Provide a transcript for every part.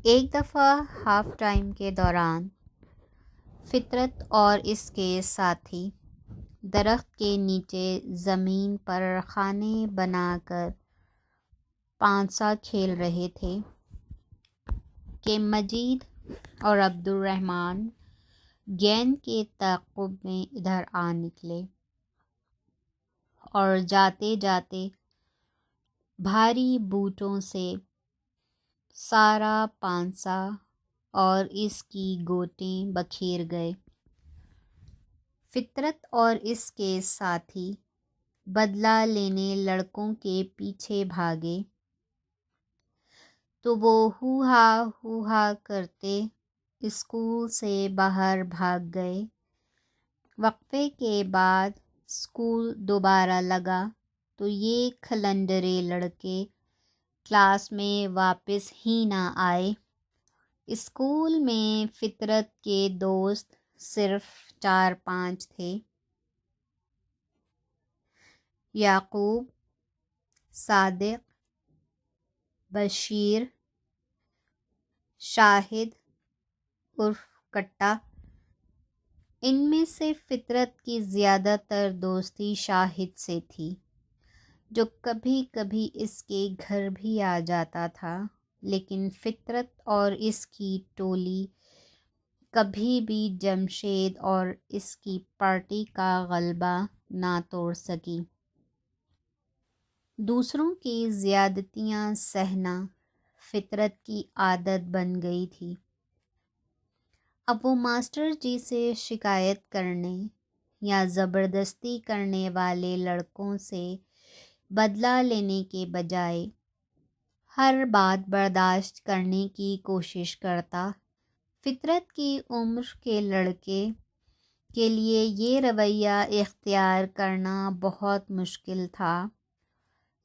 ایک دفعہ half time کے دوران فطرت اور اس کے ساتھی درخت کے نیچے زمین پر خانے بنا کر پانسا کھیل رہے تھے کہ مجید اور عبد الرحمن گیند کے تعاقب میں ادھر آ نکلے اور جاتے جاتے بھاری بوٹوں سے سارا پانسا اور اس کی گوٹیں بکھیر گئے۔ فطرت اور اس کے ساتھی بدلہ لینے لڑکوں کے پیچھے بھاگے تو وہ ہو ہا کرتے اسکول سے باہر بھاگ گئے۔ وقفے کے بعد اسکول دوبارہ لگا تو یہ کھلنڈرے لڑکے کلاس میں واپس ہی نہ آئے۔ اسکول میں فطرت کے دوست صرف 4-5 تھے: یعقوب، صادق، بشیر، شاہد عرف کٹا۔ ان میں سے فطرت کی زیادہ تر دوستی شاہد سے تھی، جو کبھی کبھی اس کے گھر بھی آ جاتا تھا، لیکن فطرت اور اس کی ٹولی کبھی بھی جمشید اور اس کی پارٹی کا غلبہ نہ توڑ سکی۔ دوسروں کی زیادتیاں سہنا فطرت کی عادت بن گئی تھی۔ اب وہ ماسٹر جی سے شکایت کرنے یا زبردستی کرنے والے لڑکوں سے بدلہ لینے کے بجائے ہر بات برداشت کرنے کی کوشش کرتا۔ فطرت کی عمر کے لڑکے کے لیے یہ رویہ اختیار کرنا بہت مشکل تھا،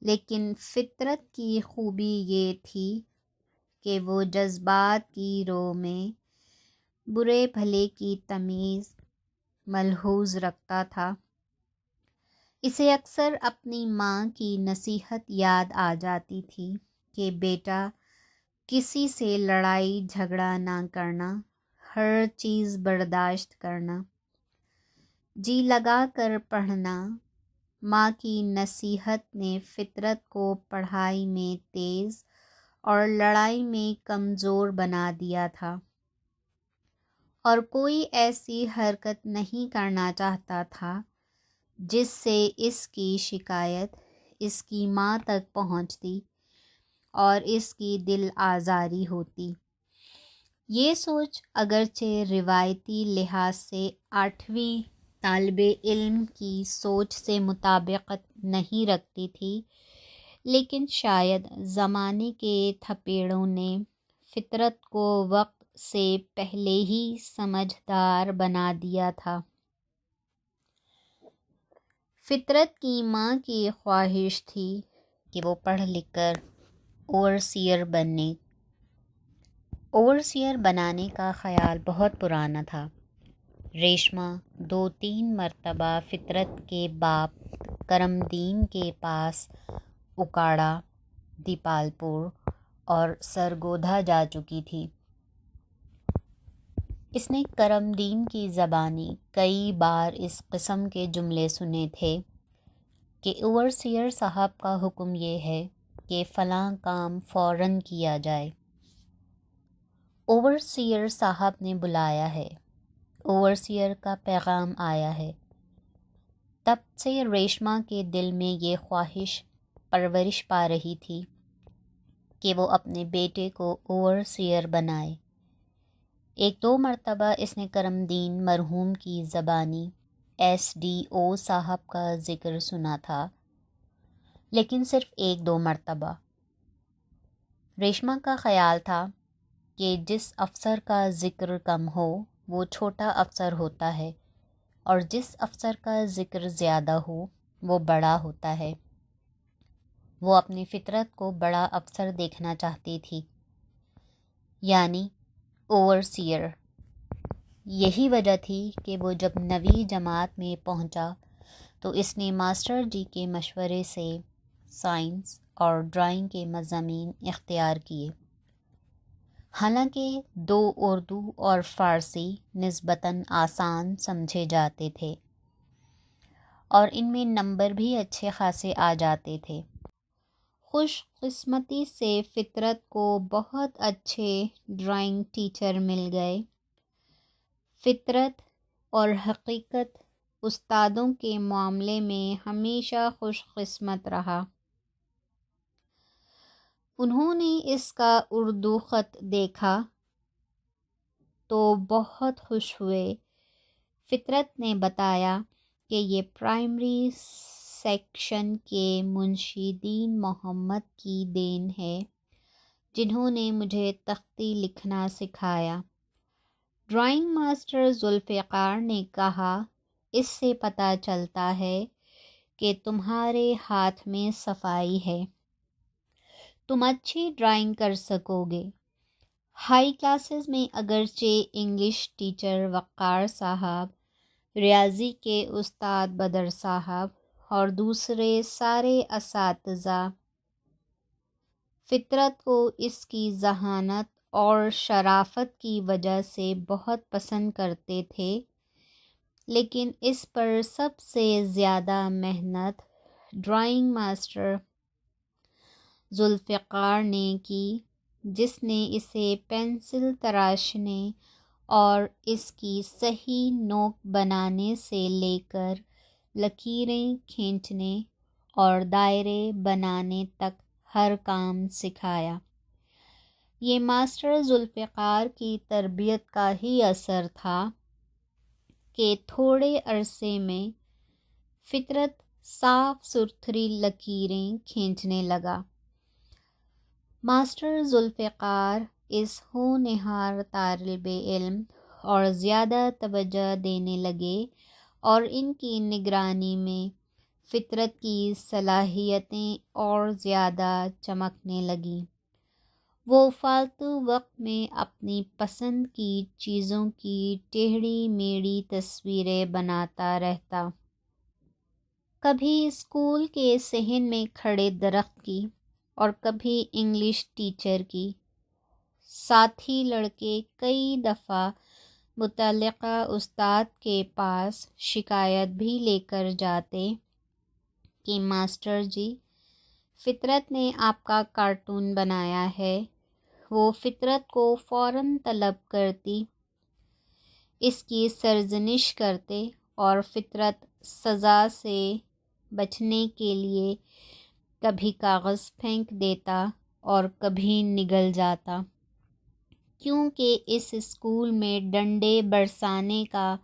لیکن فطرت کی خوبی یہ تھی کہ وہ جذبات کی رو میں برے بھلے کی تمیز ملحوظ رکھتا تھا۔ اسے اکثر اپنی ماں کی نصیحت یاد آ جاتی تھی کہ بیٹا، کسی سے لڑائی جھگڑا نہ کرنا، ہر چیز برداشت کرنا، جی لگا کر پڑھنا۔ ماں کی نصیحت نے فطرت کو پڑھائی میں تیز اور لڑائی میں کمزور بنا دیا تھا، اور کوئی ایسی حرکت نہیں کرنا چاہتا تھا جس سے اس کی شکایت اس کی ماں تک پہنچتی اور اس کی دل آزاری ہوتی۔ یہ سوچ اگرچہ روایتی لحاظ سے 8ویں طالب علم کی سوچ سے مطابقت نہیں رکھتی تھی، لیکن شاید زمانے کے تھپیڑوں نے فطرت کو وقت سے پہلے ہی سمجھدار بنا دیا تھا۔ فطرت کی ماں کی خواہش تھی کہ وہ پڑھ لکھ کر اوورسیئر بنے۔ اوورسیئر بنانے کا خیال بہت پرانا تھا۔ ریشمہ 2-3 مرتبہ فطرت کے باپ کرم دین کے پاس اکاڑا، دیپال پور اور سرگودھا جا چکی تھی۔ اس نے کرم دین کی زبانی کئی بار اس قسم کے جملے سنے تھے کہ اوورسیئر صاحب کا حکم یہ ہے کہ فلاں کام فوراً کیا جائے۔ اوورسیئر صاحب نے بلایا ہے، اوورسیئر کا پیغام آیا ہے۔ تب سے ریشمہ کے دل میں یہ خواہش پرورش پا رہی تھی کہ وہ اپنے بیٹے کو اوورسیئر بنائے۔ 1-2 مرتبہ اس نے کرم دین مرحوم کی زبانی SDO صاحب کا ذکر سنا تھا، لیکن صرف 1-2 مرتبہ۔ ریشمہ کا خیال تھا کہ جس افسر کا ذکر کم ہو وہ چھوٹا افسر ہوتا ہے، اور جس افسر کا ذکر زیادہ ہو وہ بڑا ہوتا ہے۔ وہ اپنی فطرت کو بڑا افسر دیکھنا چاہتی تھی، یعنی اوورسیئر۔ یہی وجہ تھی کہ وہ جب 9ویں جماعت میں پہنچا تو اس نے ماسٹر جی کے مشورے سے سائنس اور ڈرائنگ کے مضامین اختیار کیے۔ حالانکہ دو اردو اور فارسی نسبتاً آسان سمجھے جاتے تھے اور ان میں نمبر بھی اچھے خاصے آ جاتے تھے۔ خوش قسمتی سے فطرت کو بہت اچھے ڈرائنگ ٹیچر مل گئے۔ فطرت اور حقیقت استادوں کے معاملے میں ہمیشہ خوش قسمت رہا۔ انہوں نے اس کا اردو خط دیکھا تو بہت خوش ہوئے۔ فطرت نے بتایا کہ یہ پرائمری سیکشن کے منشی دین محمد کی دین ہے، جنہوں نے مجھے تختی لکھنا سکھایا۔ ڈرائنگ ماسٹر ذوالفقار نے کہا، اس سے پتہ چلتا ہے کہ تمہارے ہاتھ میں صفائی ہے، تم اچھی ڈرائنگ کر سکو گے۔ ہائی کلاسز میں اگرچہ انگلش ٹیچر وقار صاحب، ریاضی کے استاد بدر صاحب اور دوسرے سارے اساتذہ فطرت کو اس کی ذہانت اور شرافت کی وجہ سے بہت پسند کرتے تھے، لیکن اس پر سب سے زیادہ محنت ڈرائنگ ماسٹر ذوالفقار نے کی، جس نے اسے پنسل تراشنے اور اس کی صحیح نوک بنانے سے لے کر لکیریں کھینچنے اور دائرے بنانے تک ہر کام سکھایا۔ یہ ماسٹر ذوالفقار کی تربیت کا ہی اثر تھا کہ تھوڑے عرصے میں فطرت صاف ستھری لکیریں کھینچنے لگا۔ ماسٹر ذوالفقار اس ہونہار طالب علم اور زیادہ توجہ دینے لگے اور ان کی نگرانی میں فطرت کی صلاحیتیں اور زیادہ چمکنے لگیں۔ وہ فالتو وقت میں اپنی پسند کی چیزوں کی ٹیڑھی میڑھی تصویریں بناتا رہتا، کبھی اسکول کے صحن میں کھڑے درخت کی اور کبھی انگلش ٹیچر کی۔ ساتھی لڑکے کئی دفعہ متعلقہ استاد کے پاس شکایت بھی لے کر جاتے کہ ماسٹر جی، فطرت نے آپ کا کارٹون بنایا ہے۔ وہ فطرت کو فوراً طلب کرتی، اس کی سرزنش کرتے اور فطرت سزا سے بچنے کے لیے کبھی کاغذ پھینک دیتا اور کبھی نگل جاتا، کیونکہ اس اسکول میں ڈنڈے برسانے کا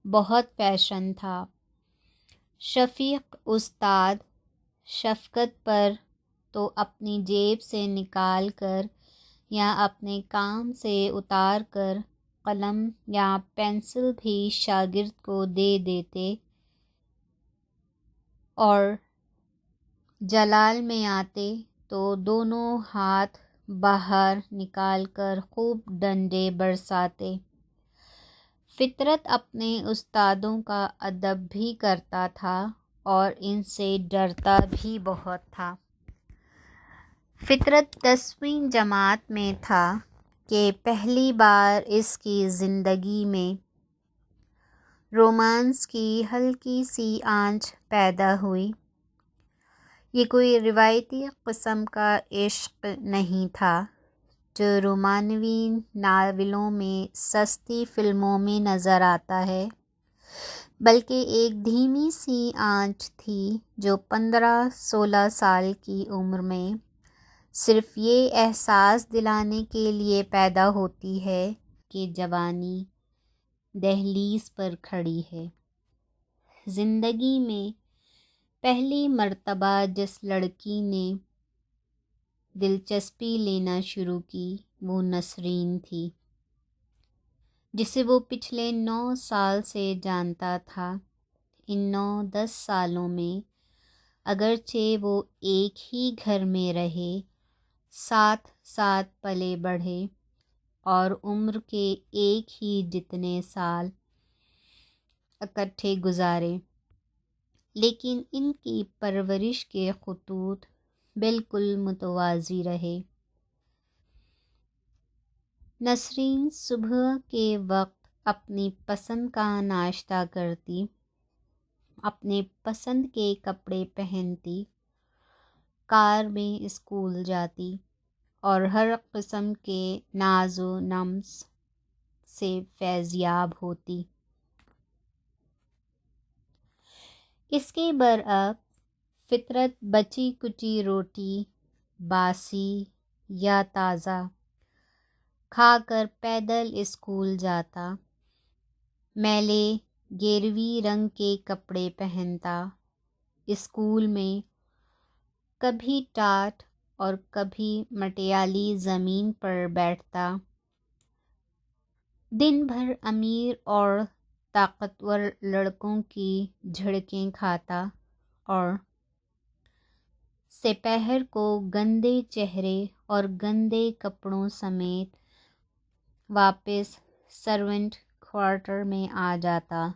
بہت فیشن تھا۔ شفیق استاد شفقت پر تو اپنی جیب سے نکال کر یا اپنے کام سے اتار کر قلم یا پنسل بھی شاگرد کو دے دیتے اور جلال میں آتے تو دونوں ہاتھ باہر نکال کر خوب ڈنڈے برساتے۔ فطرت اپنے استادوں کا ادب بھی کرتا تھا اور ان سے ڈرتا بھی بہت تھا۔ فطرت 10ویں جماعت میں تھا کہ پہلی بار اس کی زندگی میں رومانس کی ہلکی سی آنچ پیدا ہوئی۔ یہ کوئی روایتی قسم کا عشق نہیں تھا جو رومانوی ناولوں میں سستی فلموں میں نظر آتا ہے، بلکہ ایک دھیمی سی آنچ تھی جو 15-16 سال کی عمر میں صرف یہ احساس دلانے کے لیے پیدا ہوتی ہے کہ جوانی دہلیز پر کھڑی ہے۔ زندگی میں پہلی مرتبہ جس لڑکی نے دلچسپی لینا شروع کی وہ نسرین تھی، جسے وہ پچھلے 9 سال سے جانتا تھا۔ ان 9-10 سالوں میں اگرچہ وہ ایک ہی گھر میں رہے، ساتھ ساتھ پلے بڑھے اور عمر کے ایک ہی جتنے سال اکٹھے گزارے، لیکن ان کی پرورش کے خطوط بالکل متوازی رہے۔ نسرین صبح کے وقت اپنی پسند کا ناشتہ کرتی، اپنے پسند کے کپڑے پہنتی، کار میں اسکول جاتی اور ہر قسم کے ناز و نمس سے فیضیاب ہوتی۔ اس کے برعکس فطرت بچی کچی روٹی، باسی یا تازہ، کھا کر پیدل اسکول جاتا، میلے گیروی رنگ کے کپڑے پہنتا، اسکول میں کبھی ٹاٹ اور کبھی مٹیالی زمین پر بیٹھتا، دن بھر امیر اور طاقتور لڑکوں کی جھڑکیں کھاتا اور سپہر کو گندے چہرے اور گندے کپڑوں سمیت واپس سرونٹ کوارٹر میں آ جاتا۔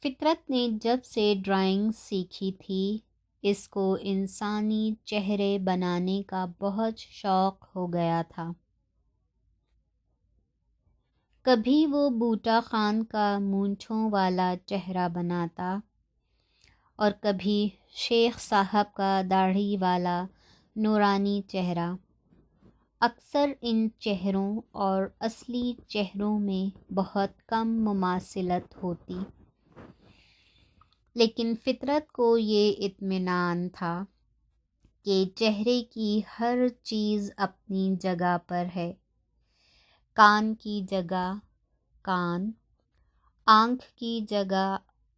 فطرت نے جب سے ڈرائنگ سیکھی تھی، اس کو انسانی چہرے بنانے کا بہت شوق ہو گیا تھا۔ کبھی وہ بوٹا خان کا مونچھوں والا چہرہ بناتا اور کبھی شیخ صاحب کا داڑھی والا نورانی چہرہ۔ اکثر ان چہروں اور اصلی چہروں میں بہت کم مماثلت ہوتی، لیکن فطرت کو یہ اطمینان تھا کہ چہرے کی ہر چیز اپنی جگہ پر ہے۔ کان کی جگہ کان، آنکھ کی جگہ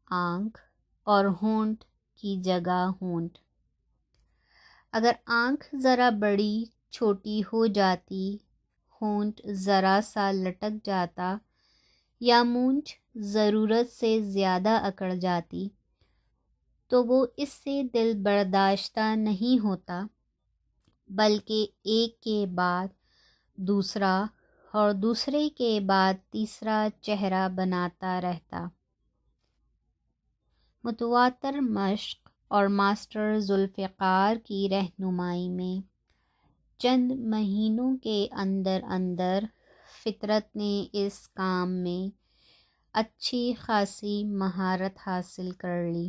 آنکھ اور ہونٹ کی جگہ ہونٹ۔ اگر آنکھ ذرا بڑی چھوٹی ہو جاتی، ہونٹ ذرا سا لٹک جاتا یا مونچھ ضرورت سے زیادہ اکڑ جاتی تو وہ اس سے دل برداشتہ نہیں ہوتا، بلکہ ایک کے بعد دوسرا اور دوسرے کے بعد تیسرا چہرہ بناتا رہتا۔ متواتر مشق اور ماسٹر ذوالفقار کی رہنمائی میں چند مہینوں کے اندر اندر فطرت نے اس کام میں اچھی خاصی مہارت حاصل کر لی۔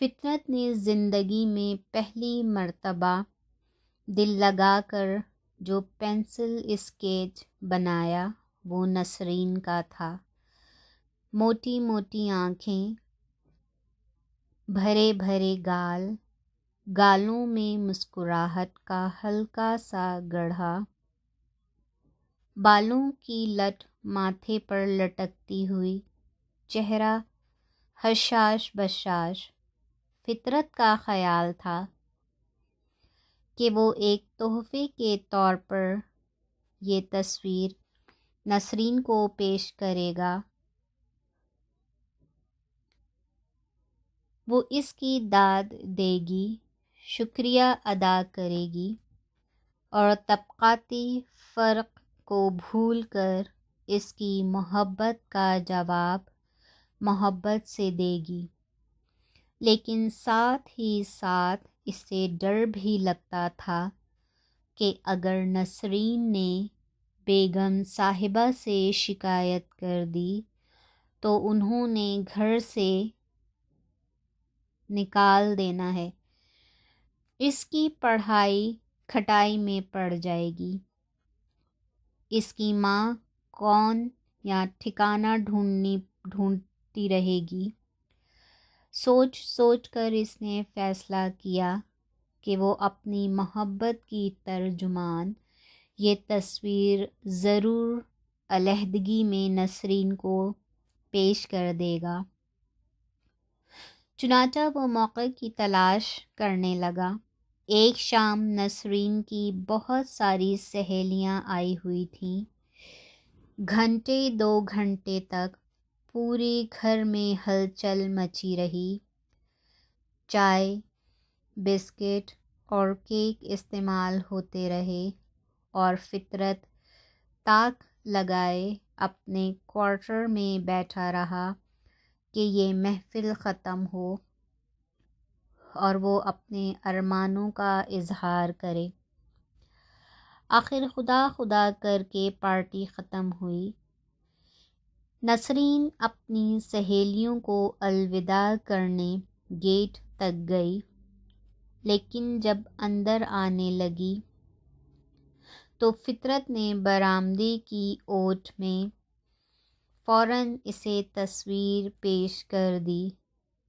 فطرت نے زندگی میں پہلی مرتبہ دل لگا کر جو پینسل اسکیچ بنایا وہ نسرین کا تھا۔ موٹی موٹی آنکھیں، بھرے بھرے گال، گالوں میں مسکراہٹ کا ہلکا سا گڑھا، بالوں کی لٹ ماتھے پر لٹکتی ہوئی، چہرہ حشاش بشاش۔ فطرت کا خیال تھا کہ وہ ایک تحفے کے طور پر یہ تصویر نسرین کو پیش کرے گا، وہ اس کی داد دے گی، شکریہ ادا کرے گی اور طبقاتی فرق کو بھول کر اس کی محبت کا جواب محبت سے دے گی۔ لیکن ساتھ ہی ساتھ اس سے ڈر بھی لگتا تھا کہ اگر نسرین نے بیگم صاحبہ سے شکایت کر دی تو انہوں نے گھر سے نکال دینا ہے، اس کی پڑھائی کھٹائی میں پڑ جائے گی، اس کی ماں کون یا ٹھکانہ ڈھونڈتی رہے گی۔ سوچ سوچ کر اس نے فیصلہ کیا کہ وہ اپنی محبت کی ترجمان یہ تصویر ضرور علیحدگی میں نسرین کو پیش کر دے گا۔ چنانچہ وہ موقع کی تلاش کرنے لگا۔ ایک شام نسرین کی بہت ساری سہیلیاں آئی ہوئی تھیں۔ گھنٹے 2 گھنٹے تک پورے گھر میں ہلچل مچی رہی۔ چائے، بسکٹ اور کیک استعمال ہوتے رہے اور فطرت تاک لگائے اپنے کوارٹر میں بیٹھا رہا کہ یہ محفل ختم ہو اور وہ اپنے ارمانوں کا اظہار کرے۔ آخر خدا خدا کر کے پارٹی ختم ہوئی۔ نسرین اپنی سہیلیوں کو الوداع کرنے گیٹ تک گئی، لیکن جب اندر آنے لگی تو فطرت نے برآمدے کی اوٹ میں فوراً اسے تصویر پیش کر دی۔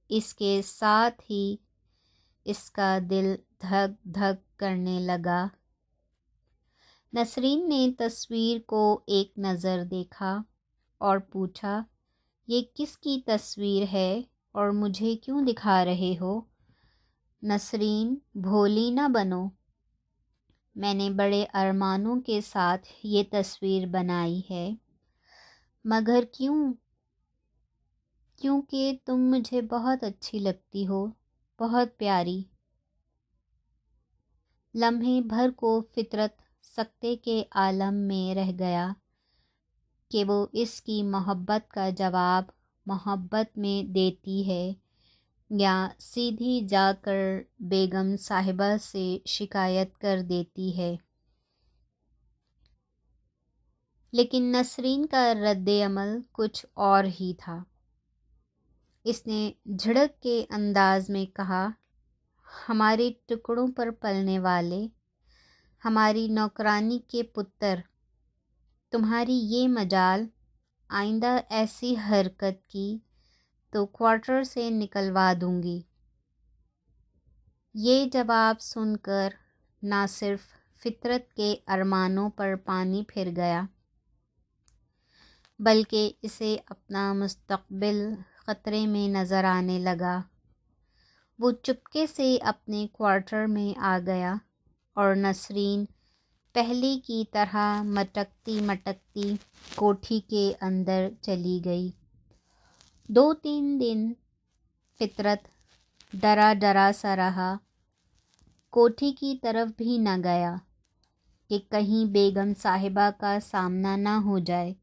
اس کے ساتھ ہی اس کا دل دھک دھک کرنے لگا۔ نسرین نے تصویر کو ایک نظر دیکھا اور پوچھا، یہ کس کی تصویر ہے اور مجھے کیوں دکھا رہے ہو؟ نسرین، بھولی نہ بنو، میں نے بڑے ارمانوں کے ساتھ یہ تصویر بنائی ہے۔ مگر کیوں؟ کیونکہ تم مجھے بہت اچھی لگتی ہو، بہت پیاری۔ لمحے بھر کو فطرت سکتے کے عالم میں رہ گیا کہ وہ اس کی محبت کا جواب محبت میں دیتی ہے یا سیدھی جا کر بیگم صاحبہ سے شکایت کر دیتی ہے۔ لیکن نسرین کا رد عمل کچھ اور ہی تھا۔ اس نے جھڑک کے انداز میں کہا، ہمارے ٹکڑوں پر پلنے والے، ہماری نوکرانی کے پتر، تمہاری یہ مجال، آئندہ ایسی حرکت کی تو کوارٹر سے نکلوا دوں گی۔ یہ جواب سن کر نہ صرف فطرت کے ارمانوں پر پانی پھر گیا، بلکہ اسے اپنا مستقبل خطرے میں نظر آنے لگا۔ وہ چپکے سے اپنے کوارٹر میں آ گیا اور نسرین پہلے کی طرح مٹکتی مٹکتی کوٹھی کے اندر چلی گئی۔ 2-3 دن فطرت ڈرا ڈرا سا رہا، کوٹھی کی طرف بھی نہ گیا کہ کہیں بیگم صاحبہ کا سامنا نہ ہو جائے۔